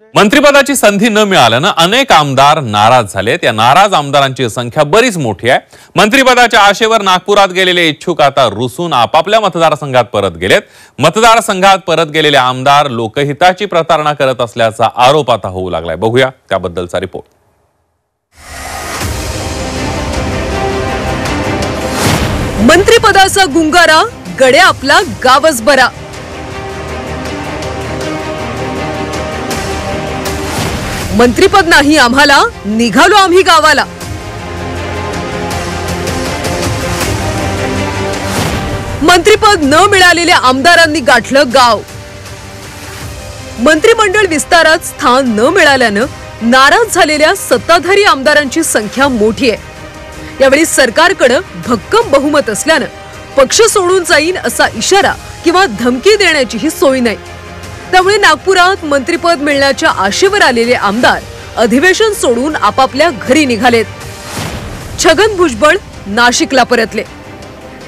मंत्रिपदाची संधी न मिळाल्याने अनेक आमदार नाराज झालेत। या नाराज आमदारांची संख्या बरीच मोठी आहे। मंत्रिपदाच्या आशेवर नागपुरात गेलेले इच्छुक आता रुसून आपापल्या मतदारसंघात परत गेलेत। मतदारसंघात परत गेलेले आमदार लोकहिताची प्रतारणा करत असल्याचा आरोप आता होऊ लागलाय। बघूया त्याबद्दलचा रिपोर्ट। मंत्रिपदाचा गुंगारा, गड्या आपला गावच बरा। मंत्रिपद नाही आम्हाला, निघालो आम्ही गावाला। मंत्रिपद न मिळालेल्या आमदारांनी गाठलं गाव। मंत्रिमंडळ विस्तारात स्थान न मिळाल्याने नाराज झालेल्या सत्ताधारी आमदारांची संख्या मोठी आहे। यावेळी सरकारकडे भक्कम बहुमत असल्याने पक्ष सोडून जाईन असा इशारा किंवा धमकी देण्याचीही सोय नाही। त्यामुळे नागपुरात मंत्रिपद मिळण्याच्या आशेवर आलेले आमदार अधिवेशन सोडून आपापल्या घरी निघालेत। छगन भुजबळ नाशिकला परतले,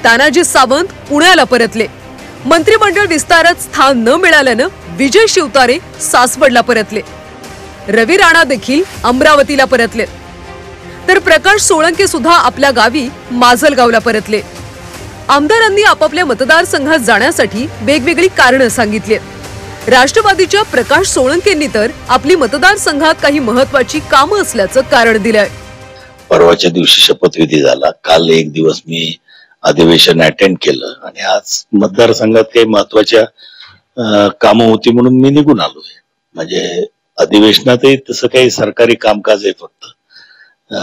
तानाजी सावंत पुण्याला परतले। मंत्रिमंडळ विस्तारात स्थान न मिळाल्याने विजय शिवतारे सासवडला परतले। रवी राणा देखील अमरावतीला परतले, तर प्रकाश सोळंके सुद्धा आपल्या गावी माजलगावला परतले। आमदारांनी आपापल्या मतदारसंघात जाण्यासाठी वेगवेगळी कारणं सांगितली। राष्ट्रवादीच्या प्रकाश सोळंकेंनी तर आपली मतदारसंघात काही महत्त्वाची कामं असल्याचं कारण दिलंय। परवाच्या दिवशी शपथविधी झाला, काल एक दिवस मी अधिवेशन अटेंड केलं आणि आज मतदारसंघात काही महत्त्वाच्या कामं होती म्हणून मी निघून आलोय। म्हणजे अधिवेशनातही तसं काही सरकारी कामकाज आहे, फक्त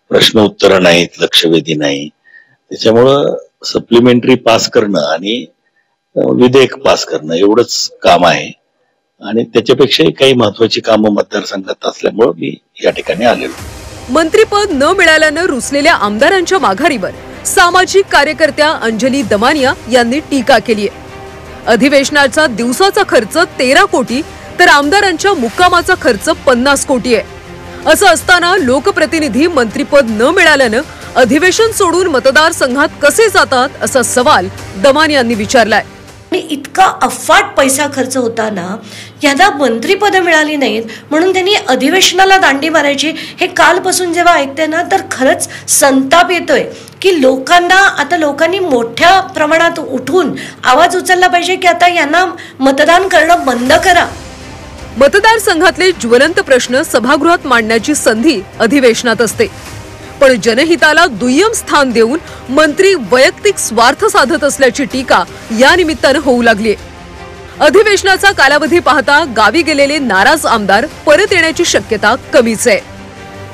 प्रश्न उत्तर नाहीत, लक्षवेधी नाही। त्याच्यामुळं सप्लिमेंटरी पास करणं आणि विधेयक पास करणं एवढंच काम आहे आणि त्याच्यापेक्षाही काही महत्त्वाची कामं मतदारसंघात असल्यामुळे मी या ठिकाणी आलेलो। मंत्रिपद न मिळाल्याने रुसलेल्या आमदारांच्या माघारीवर सामाजिक कार्यकर्त्या अंजली दमानिया यांनी टीका केली आहे। अधिवेशनाचा दिवसाचा खर्च 13 कोटी तर आमदारांच्या मुक्कामाचा खर्च 50 कोटी आहे। असं असताना लोकप्रतिनिधी मंत्रिपद न मिळाल्याने अधिवेशन सोडून मतदारसंघात कसे जातात असा सवाल दमानियांनी विचारलाय। इतका अफाट पैसा खर्च होताना यांना मंत्रिपद मिळाली नाहीत म्हणून त्यांनी अधिवेशनाला दांडी मारायची, हे कालपासून जेव्हा ऐकते ना तर खरंच संताप येतोय की लोकांनी मोठ्या प्रमाणात उठून आवाज उचलला पाहिजे की आता यांना मतदान करणं बंद करा। मतदारसंघातले ज्वलंत प्रश्न सभागृहात मांडण्याची संधी अधिवेशनात असते, पण जनहिताला दुय्यम स्थान देऊन मंत्री वैयक्तिक स्वार्थ साधत असल्याची टीका या निमित्ताने होऊ लागली। अधिवेशनाचा कालावधी पाहता गावी गेलेले नाराज आमदार परत येण्याची शक्यता कमीच आहे।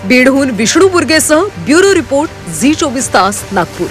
बीडहून विष्णू बुर्गेसह ब्युरो रिपोर्ट झी 24 तास नागपूर।